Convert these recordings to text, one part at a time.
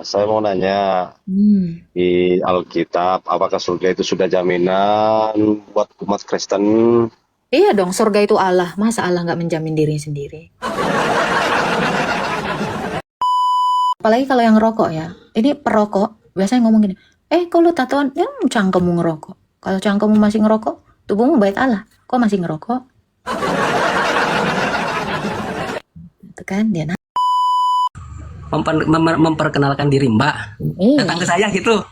Saya mau nanya, Hmm. di Alkitab, apakah surga itu sudah jaminan buat umat Kristen? Iya dong, surga itu Allah. Masa Allah nggak menjamin dirinya sendiri? Apalagi kalau yang ngerokok ya. Ini perokok, biasanya ngomong gini, kalau tatoan, ya cangkemmu ngerokok. Kalau cangkemmu masih ngerokok, tubuhmu bait Allah. Kok masih ngerokok? Itu kan dia. Memperkenalkan diri Mbak. Datang ke Iya, saya gitu.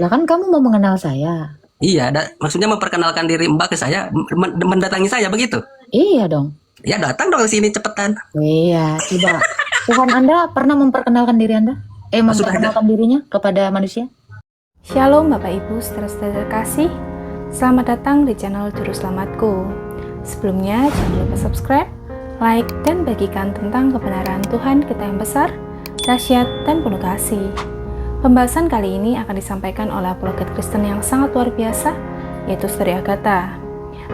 lah kan kamu mau mengenal saya. Iya, maksudnya memperkenalkan diri Mbak ke saya, mendatangi saya begitu. Iya dong. Ya datang dong ke sini cepetan. Iya, coba. Tuhan Anda pernah memperkenalkan diri Anda? Sudah ada. Memperkenalkan dirinya kepada manusia? Shalom Bapak Ibu saudara-saudara terkasih. Selamat datang di channel Juru Selamatku. Sebelumnya jangan lupa subscribe, like, dan bagikan tentang kebenaran Tuhan kita yang besar, dahsyat, dan penuh kasih. Pembahasan kali ini akan disampaikan oleh apologet Kristen yang sangat luar biasa, yaitu Saudari Agatha.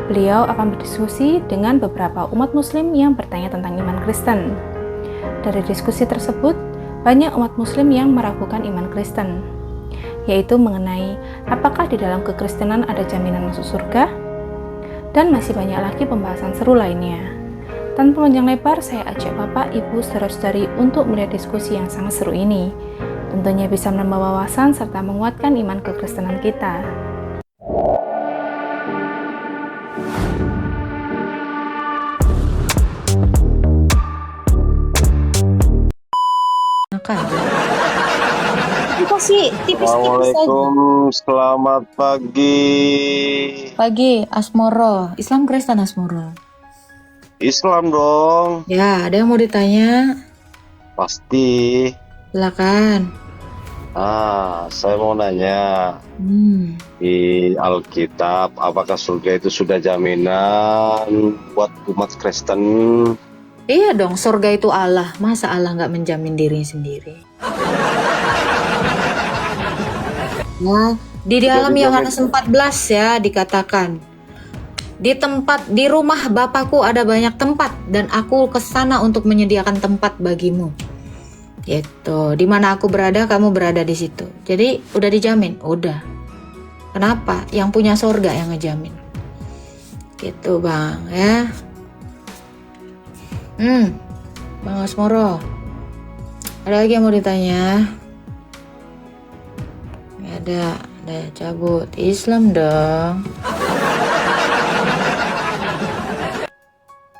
Beliau akan berdiskusi dengan beberapa umat muslim yang bertanya tentang iman Kristen. Dari diskusi tersebut, banyak umat muslim yang meragukan iman Kristen, yaitu mengenai apakah di dalam kekristenan ada jaminan masuk surga, dan masih banyak lagi pembahasan seru lainnya. Tanpa panjang lebar, saya ajak Bapak, Ibu, saudara-saudari untuk melihat diskusi yang sangat seru ini. Tentunya bisa menambah wawasan serta menguatkan iman kekristenan kita. Kan? Kita sih tipis-tipis aja. Assalamualaikum, selamat pagi. Pagi, Asmoro. Islam Kristen Asmoro. Islam dong, Ya, ada yang mau ditanya? pasti. Silakan. Saya mau nanya, di Alkitab, apakah surga itu sudah jaminan buat umat Kristen? Iya dong, surga itu Allah. Masa Allah nggak menjamin dirinya sendiri? Nah, di dalam Jadi Yohanes 14 ya dikatakan, di rumah Bapakku ada banyak tempat dan aku kesana untuk menyediakan tempat bagimu. Gitu. Di mana aku berada, kamu berada di situ. Jadi udah dijamin, udah. Kenapa? Yang punya surga yang ngejamin. Gitu bang, ya. Bang Asmoro, ada lagi yang mau ditanya? Nggak ada cabut. Islam dong.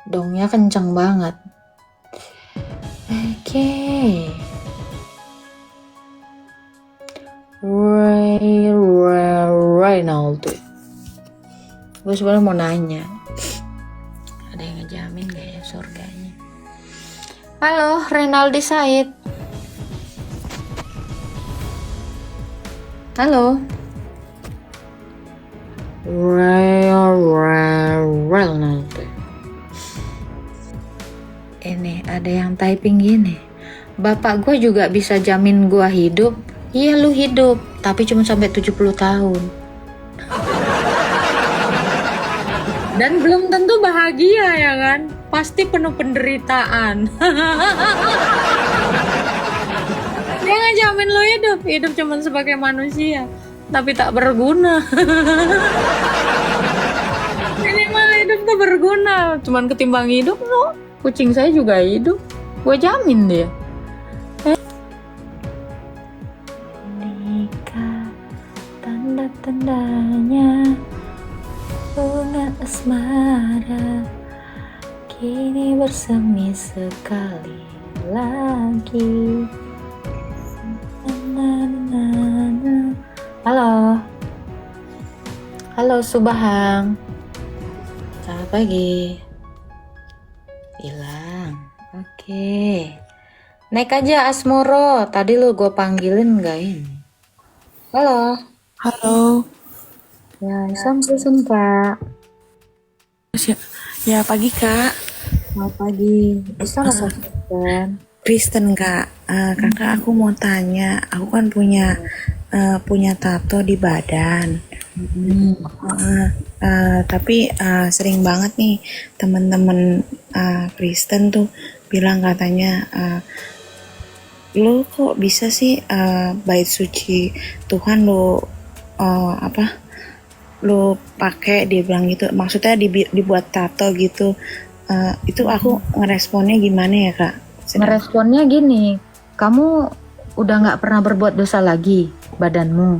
Dongnya kenceng banget. Oke. Ronaldo. Gue sebenarnya mau nanya, ada yang ngejamin gak ya surganya? Halo, Renaldi Said. Halo. Ronaldo. Ini ada yang typing gini. Bapak gue juga bisa jamin gue hidup. Iya lu hidup, tapi cuma sampai 70 tahun. Dan belum tentu bahagia ya kan? Pasti penuh penderitaan. Dia ngejamin lu hidup cuma sebagai manusia, tapi tak berguna. Minimal hidup tuh berguna, cuman ketimbang hidup lu. Kucing saya juga hidup, gue jamin dia. Nikah, tanda-tandanya bunga asmara kini bersemi sekali lagi. Halo. Halo Subahang. Selamat pagi. Hilang. Oke. Naik aja Asmoro. Tadi lu gue panggilin gak ini? Halo. Halo, Ya, Islam Kristen Kak. ya pagi Kak. Selamat pagi. Islam apa Kristen? Kristen Kak. Kakak aku mau tanya, aku kan punya tato di badan. Tapi sering banget nih teman-teman Kristen tuh bilang katanya lu kok bisa sih bait suci Tuhan lu lu pakai, dia bilang gitu, maksudnya dibuat tato gitu. Itu aku ngeresponnya gimana ya kak? Meresponnya gini, kamu udah nggak pernah berbuat dosa lagi badanmu.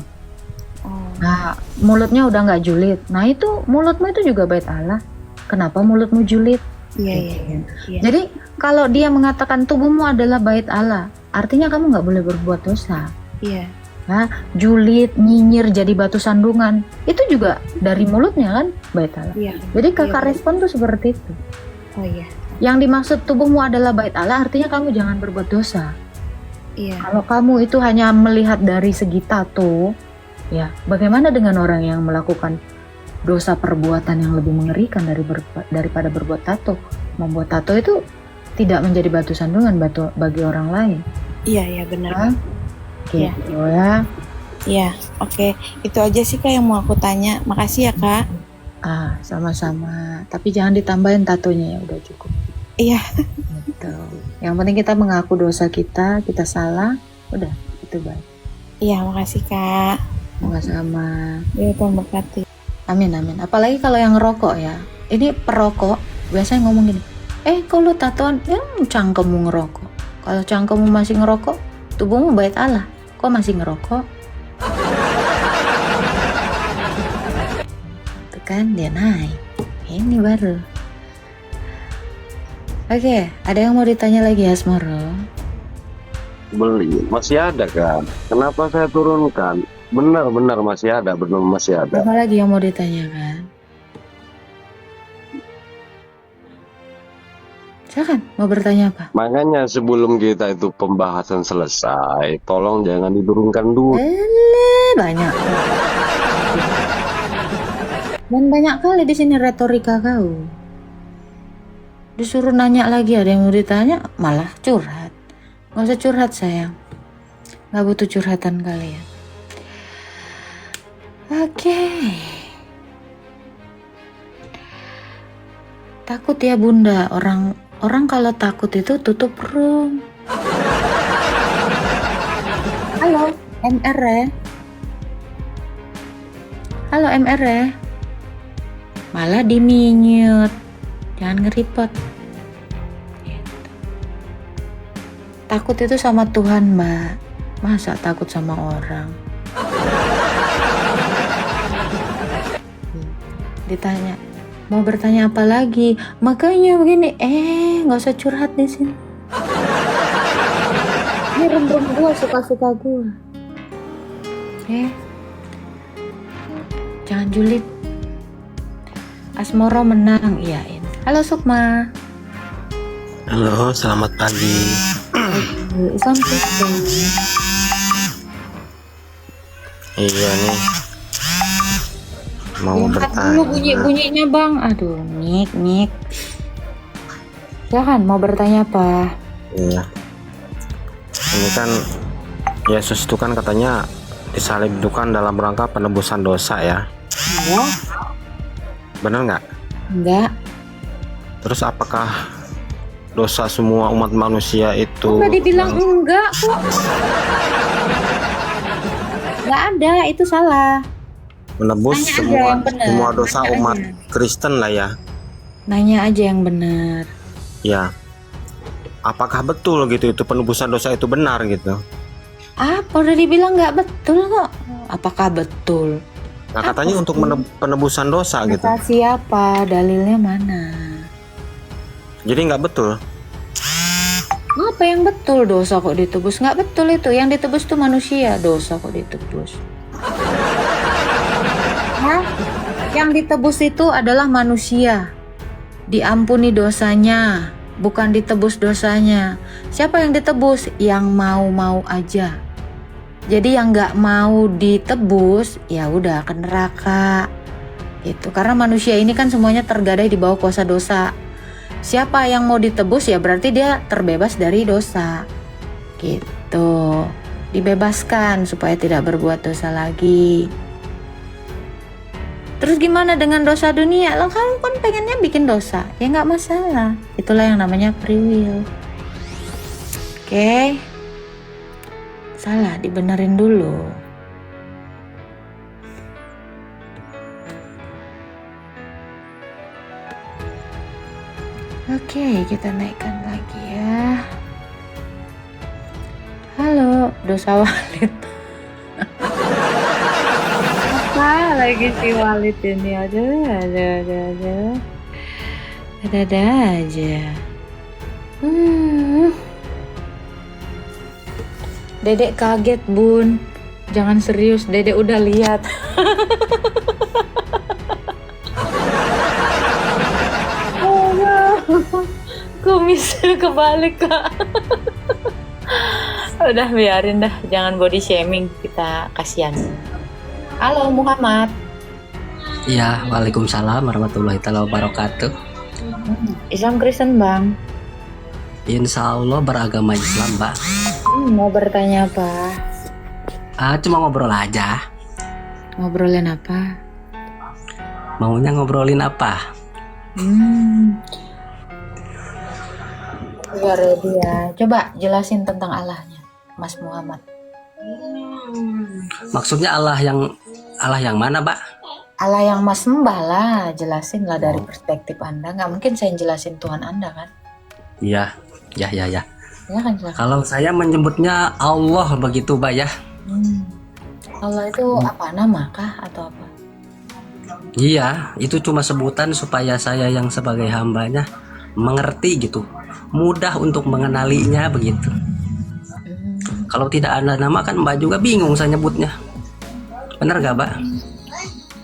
Nah, mulutnya udah nggak julid. Nah, itu mulutmu itu juga bait Allah. Kenapa mulutmu julid? Iya. Jadi kalau dia mengatakan tubuhmu adalah bait Allah, artinya kamu nggak boleh berbuat dosa. Iya. Nah, julid, nyinyir, jadi batu sandungan, itu juga dari mulutnya kan bait Allah. Iya. Jadi kakak Iya. respon tuh seperti itu. Oh iya. Yang dimaksud tubuhmu adalah bait Allah, artinya kamu jangan berbuat dosa. Iya. Kalau kamu itu hanya melihat dari segi tato, ya bagaimana dengan orang yang melakukan dosa perbuatan yang lebih mengerikan daripada berbuat tato? Membuat tato itu tidak menjadi batu sandungan bagi orang lain. Iya benar. Nah, Iya. gitu ya. Iya, oke. Itu aja sih kak yang mau aku tanya. Makasih ya kak. Sama-sama. Tapi jangan ditambahin tatonya ya, udah cukup. Iya. Gitu. Yang penting kita mengaku dosa kita salah, udah itu baik. Iya, makasih kak. Sama-sama. Ya, Tuhan berkati. Amin. Apalagi kalau yang ngerokok ya. Ini perokok biasanya ngomong gini, kok lu tatoan, ya cangkemmu ngerokok. Kalau cangkemmu masih ngerokok, tubuhmu bait Allah. Kok masih ngerokok? Itu kan dia naik. Ini baru. Oke, ada yang mau ditanya lagi Asmoro? Beli masih ada kan? Kenapa saya turunkan? Benar masih ada, masih ada. Apa lagi yang mau ditanyakan? Silakan, mau bertanya apa? Makanya sebelum kita itu pembahasan selesai, tolong jangan diturunkan dulu. Banyak. Dan banyak kali di sini retorika kau. Disuruh nanya lagi, ada yang mau ditanya, malah curhat. Gak usah curhat sayang. Gak butuh curhatan kalian. Oke. Takut ya bunda, orang kalau takut itu tutup room. Halo MR ya. Halo MR ya. Malah diminyut. Jangan ngeripot. Gitu. Takut itu sama Tuhan mbak. Masa takut sama orang? Ditanya, mau bertanya apa lagi? Makanya begini, nggak usah curhat di sini. Ini rum gua, suka-suka gua. Jangan julid. Asmoro menang, iyain. Halo Sukma. Halo, selamat pagi. Islam Kristen. Iya nih, mau Lihat bertanya. dulu bunyi-bunyinya bang. Aduh, Nik. Silahkan, mau bertanya apa? Iya. Ini kan Yesus itu kan katanya disalib itu kan dalam rangka penebusan dosa ya. Iya. Bener nggak? Enggak. Terus apakah dosa semua umat manusia itu? Udah dibilang enggak kok. Enggak ada, itu salah. menebus Nanya aja yang bener. semua dosa Nanya umat aja. Kristen lah ya. Nanya aja yang benar. Ya. Apakah betul gitu itu penebusan dosa itu benar gitu? Apa udah dibilang nggak betul kok? Apakah betul? Nah katanya untuk penebusan dosa gitu. Kata siapa? Dalilnya mana? Jadi nggak betul. Apa yang betul? Dosa kok ditebus? Nggak betul itu. Yang ditebus tuh manusia. Dosa kok ditebus? Hah? Yang ditebus itu adalah manusia. Diampuni dosanya, bukan ditebus dosanya. Siapa yang ditebus? Yang mau-mau aja. Jadi yang nggak mau ditebus, ya udah ke neraka. Gitu. Karena manusia ini kan semuanya tergadai di bawah kuasa dosa. Siapa yang mau ditebus ya berarti dia terbebas dari dosa. Gitu. Dibebaskan supaya tidak berbuat dosa lagi. Terus gimana dengan dosa dunia? Lo kamu kan pengennya bikin dosa, ya nggak masalah. Itulah yang namanya free will. Oke. salah, dibenerin dulu. Oke, kita naikkan lagi ya. Halo, dosa Walid. Apa lagi si Walid ini? Ada aja. Dedek kaget, Bun. Jangan serius, Dedek udah lihat. Kumisnya kebalik, Kak. Udah biarin dah, jangan body shaming, kita kasihan. Halo Muhammad. Iya, waalaikumsalam warahmatullahi wabarakatuh. Islam Kristen, Bang. Insya Allah beragama Islam, Mbak. Mau bertanya apa? Cuma ngobrol aja. Ngobrolin apa? Maunya ngobrolin apa? Ya ready ya. Coba jelasin tentang Allahnya, Mas Muhammad. Maksudnya Allah yang mana, Mbak? Allah yang Mas sembah lah, jelasin lah dari perspektif Anda. Nggak mungkin saya jelasin Tuhan Anda kan? Iya, ya. Ya kan, silakan. Kalau saya menyebutnya Allah begitu, Mbak ya. Allah itu apa, nama kah atau apa? Iya, itu cuma sebutan supaya saya yang sebagai hambanya mengerti gitu. Mudah untuk mengenalinya begitu. Kalau tidak ada nama kan Mbak juga bingung saya nyebutnya. Bener gak, Mbak?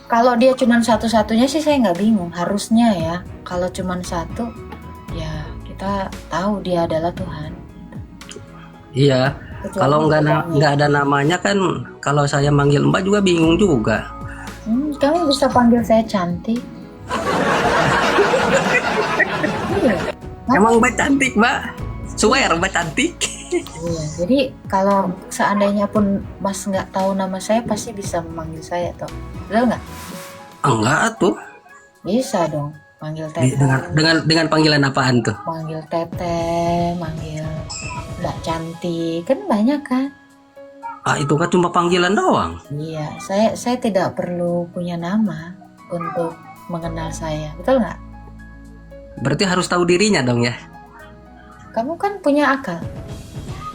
Kalau dia cuma satu-satunya sih saya nggak bingung. Harusnya ya, kalau cuma satu, ya kita tahu dia adalah Tuhan. Iya. Kalau nggak ada namanya kan, kalau saya manggil Mbak juga bingung juga. Kamu bisa panggil saya cantik. Iya. Emang Mbak cantik, Mbak? Swear Mbak cantik. Iya, jadi kalau seandainya pun Mas nggak tahu nama saya, pasti bisa memanggil saya toh. Betul nggak? Enggak tuh. Bisa dong, panggil Teteh. Dengan panggilan apaan tuh? Manggil Teteh, manggil Mbak Cantik, kan banyak kan? Itu kan cuma panggilan doang. Iya, saya tidak perlu punya nama untuk mengenal saya, betul nggak? Berarti harus tahu dirinya dong ya. Kamu kan punya akal.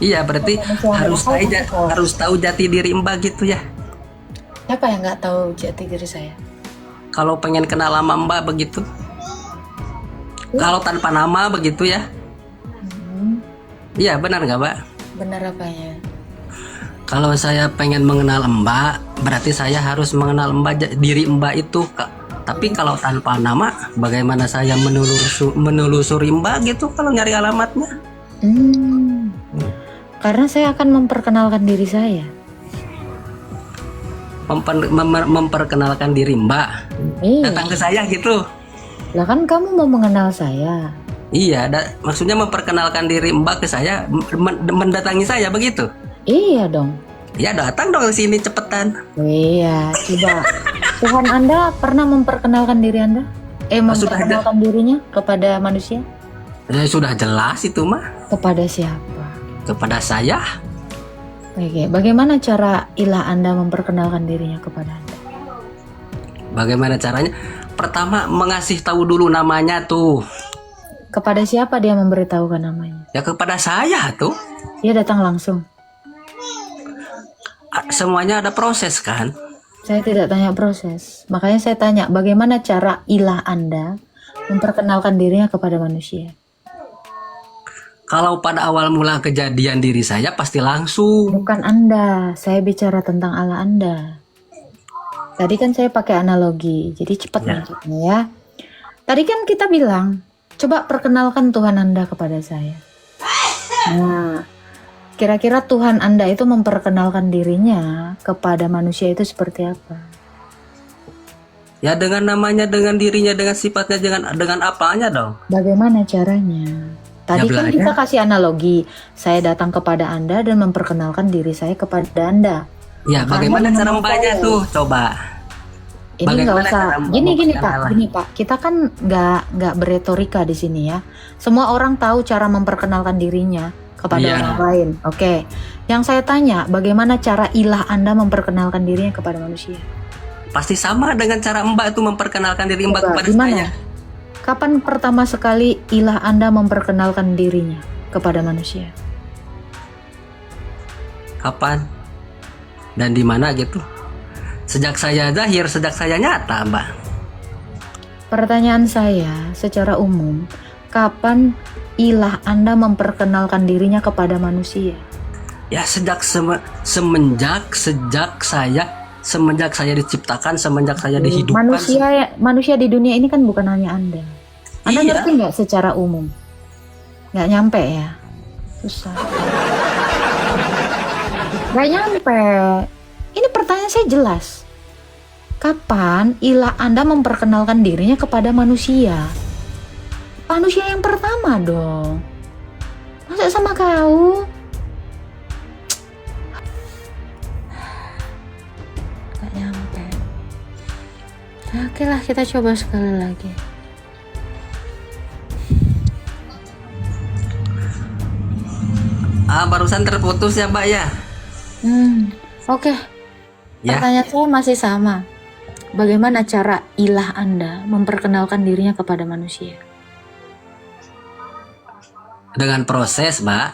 Iya, berarti harus tahu jati diri Mbak gitu ya. Siapa yang nggak tahu jati diri saya? Kalau pengen kenal sama Mbak begitu. Kalau tanpa nama begitu ya. Iya, benar nggak, Mbak? Benar apanya? Kalau saya pengen mengenal Mbak, berarti saya harus mengenal diri Mbak itu, Kak. Tapi kalau tanpa nama, bagaimana saya menelusuri Mbak gitu kalau nyari alamatnya? Karena saya akan memperkenalkan diri saya. Memperkenalkan diri Mbak. Iya. Datang ke saya gitu. Lah kan kamu mau mengenal saya. Iya, maksudnya memperkenalkan diri Mbak ke saya, mendatangi saya begitu. Iya dong. Ya datang dong ke sini cepetan. Iya, coba. Tuhan Anda pernah memperkenalkan diri Anda? Memperkenalkan dirinya kepada manusia? Sudah jelas itu mah. Kepada siapa? Kepada saya. Oke, bagaimana cara ilah Anda memperkenalkan dirinya kepada Anda? Bagaimana caranya? Pertama mengasih tahu dulu namanya tuh. Kepada siapa dia memberitahukan namanya? Ya kepada saya tuh. Dia datang langsung. Semuanya ada proses kan? Saya tidak tanya proses. Makanya saya tanya bagaimana cara ilah Anda memperkenalkan dirinya kepada manusia? Kalau pada awal mula kejadian diri saya pasti langsung. Bukan Anda, saya bicara tentang Allah Anda. Tadi kan saya pakai analogi, jadi cepat maksudnya ya. Tadi kan kita bilang, coba perkenalkan Tuhan Anda kepada saya. Nah, kira-kira Tuhan Anda itu memperkenalkan dirinya kepada manusia itu seperti apa? Ya dengan namanya, dengan dirinya, dengan sifatnya, dengan apanya dong. Bagaimana caranya? Tadi kan kita kasih analogi, saya datang kepada Anda dan memperkenalkan diri saya kepada Anda. Ya, bagaimana cara membacanya tuh? Coba. Ini nggak usah. Gini Pak. Kita kan nggak beretorika di sini ya. Semua orang tahu cara memperkenalkan dirinya. kepada Iya. orang lain. Oke. Yang saya tanya, bagaimana cara ilah Anda memperkenalkan dirinya kepada manusia? Pasti sama dengan cara Mbak itu memperkenalkan diri Mbak Coba, kepada gimana? saya. Kapan pertama sekali ilah Anda memperkenalkan dirinya kepada manusia? Kapan dan di mana gitu? Sejak saya zahir, sejak saya nyata, Mbak. Pertanyaan saya secara umum, kapan ilah Anda memperkenalkan dirinya kepada manusia? Ya sejak semenjak saya diciptakan, semenjak saya dihidupkan. Manusia di dunia ini kan bukan hanya Anda. Anda Iya. ngerti nggak secara umum? Nggak nyampe ya? Susah. Nggak nyampe. Ini pertanyaan saya jelas. Kapan ilah Anda memperkenalkan dirinya kepada manusia? Manusia yang pertama dong. Masa sama kau? Nggak nyampe. Oke lah, kita coba sekali lagi. Barusan terputus ya, Mbak ya. Oke. Ya. Pertanyaan saya masih sama. Bagaimana cara ilah Anda memperkenalkan dirinya kepada manusia? Dengan proses, Mbak.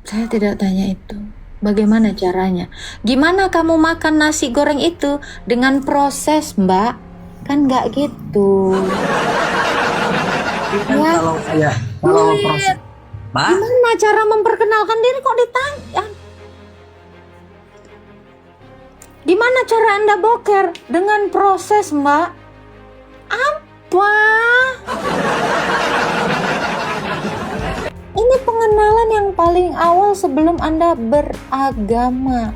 Saya tidak tanya itu. Bagaimana caranya? Gimana kamu makan nasi goreng itu? Dengan proses, Mbak. Kan nggak gitu. Kan Ya. kalau Wait. proses, Mbak. Gimana cara memperkenalkan diri kok ditanya? Gimana cara Anda boker? Dengan proses, Mbak. Apa? Ini pengenalan yang paling awal sebelum Anda beragama.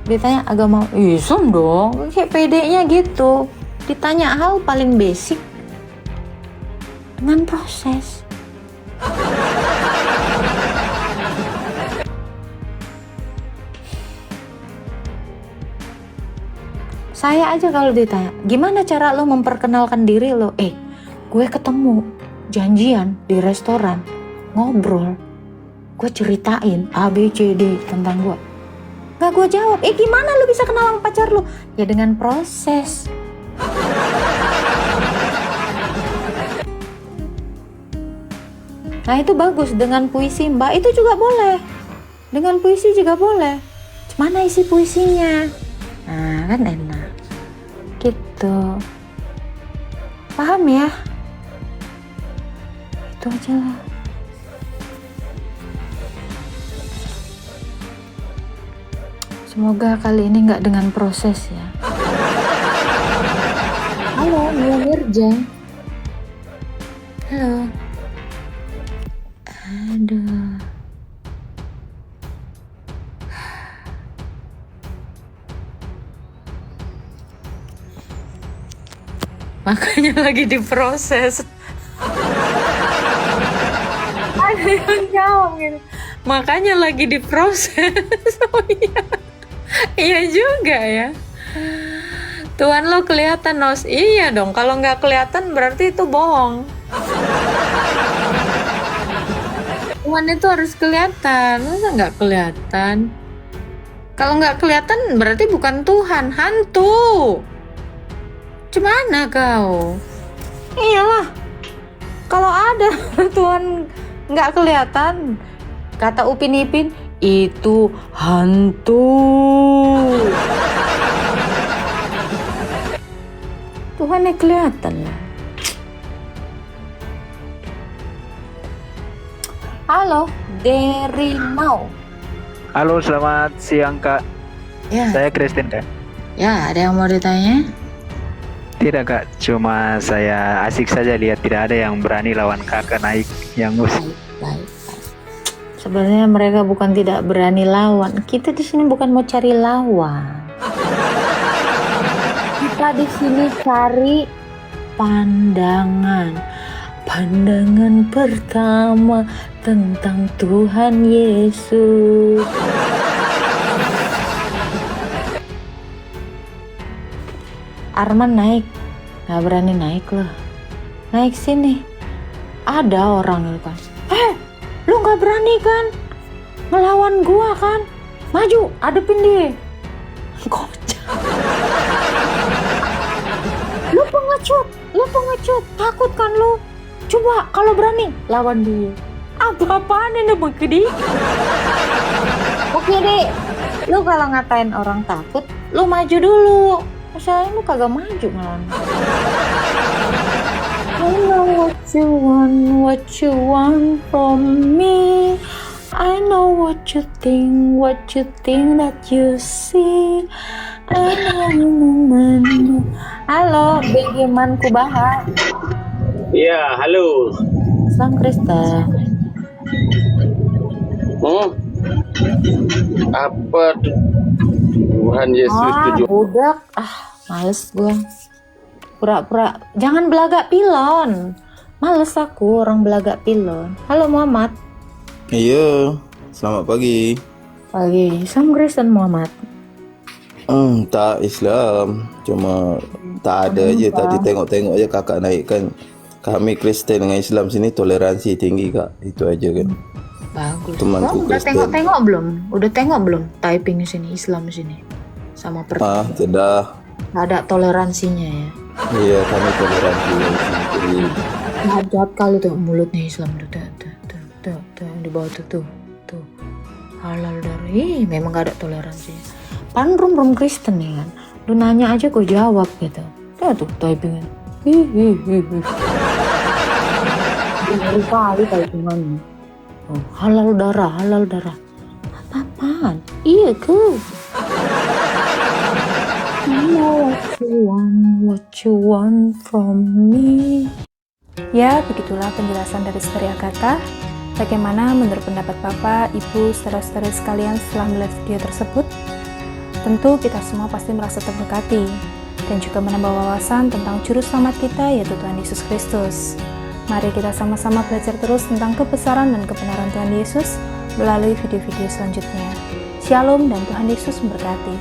Ditanya agama Islam dong, kayak pedenya gitu. Ditanya hal paling basic dengan proses. Saya aja kalau ditanya, gimana cara lo memperkenalkan diri lo? Gue ketemu, janjian di restoran, ngobrol, gue ceritain A, B, C, D tentang gue. Gak gue jawab, gimana lo bisa kenal sama pacar lo? Ya dengan proses. Nah itu bagus, dengan puisi Mbak itu juga boleh. Dengan puisi juga boleh. Mana isi puisinya? Nah kan enak gitu. Paham ya? Itu aja lah. Semoga kali ini nggak dengan proses ya. Halo, Mia Mirja. Halo. Aduh. Makanya lagi diproses. Ada yang jawab gitu. Makanya lagi diproses. Oh iya. Iya juga ya. Tuhan lo kelihatan, Nos. Iya dong. Kalau nggak kelihatan berarti itu bohong. Tuhan itu harus kelihatan. Masa nggak kelihatan? Kalau nggak kelihatan berarti bukan Tuhan, hantu. Gimana kau? Iyalah. Kalau ada Tuhan nggak kelihatan, kata Upin Ipin, itu hantu. Tuhannya kelihatan lah. Halo, dari now. Halo, selamat siang Kak. Ya, Saya Christine Kak. ya, ada yang mau ditanya? Tidak Kak, cuma saya asik saja lihat tidak ada yang berani lawan Kakak naik yang mus. Baik. Sebenarnya mereka bukan tidak berani lawan. Kita di sini bukan mau cari lawan. Kita di sini cari pandangan. Pandangan pertama tentang Tuhan Yesus. Arman naik, nggak berani naik loh. Naik sini. Ada orang itu kan. nggak berani kan ngelawan gua kan? Maju, hadepin dia. Kocak. Lu pengecut, takut kan lu? Coba kalau berani lawan dia. Apa-apaan ini begini? Oke deh, lu kalau ngatain orang takut, lu maju dulu. Masalahnya lu kagak maju ngelawan. I know what you want from me. I know what you think that you see. Halo, Begiman Kubaha. Iya, halo. Salam Kristen. Apa tuh? Tuhan Yesus tujuh. Budak. Males gua. Pura-pura. Jangan belagak pilon. Males aku orang belagak pilon. Halo Muhammad. Iya, selamat pagi. Pagi. Salam Kristen Muhammad. Tak Islam, cuma tak ada je. Tadi tengok-tengok je kakak naik kan. Kami Kristen dengan Islam sini toleransi tinggi kak. Itu aja kan. Bagus. Temanku Udah Kristen. tengok-tengok belum? Udah tengok belum? Typing di sini Islam di sini. Sama Tidak. ada toleransinya ya. Iya, kami toleransi yang sini. Jahat kali tuh mulutnya Islam tuh. Tuh yang di bawah tuh. Halal dari. Memang gak ada toleransinya. Pan rum Kristen nih kan. Lu nanya aja gue jawab gitu. Tuh typingan. Baru kali typingannya. Halal darah. Apa-apaan? Iya ke? I know what you want from me. Ya, begitulah penjelasan dari Saudari Agatha. Bagaimana menurut pendapat Bapak, Ibu, saudara-saudari sekalian setelah melihat video tersebut? Tentu kita semua pasti merasa terberkati dan juga menambah wawasan tentang juru selamat kita, yaitu Tuhan Yesus Kristus. Mari kita sama-sama belajar terus tentang kebesaran dan kebenaran Tuhan Yesus melalui video-video selanjutnya. Shalom dan Tuhan Yesus memberkati.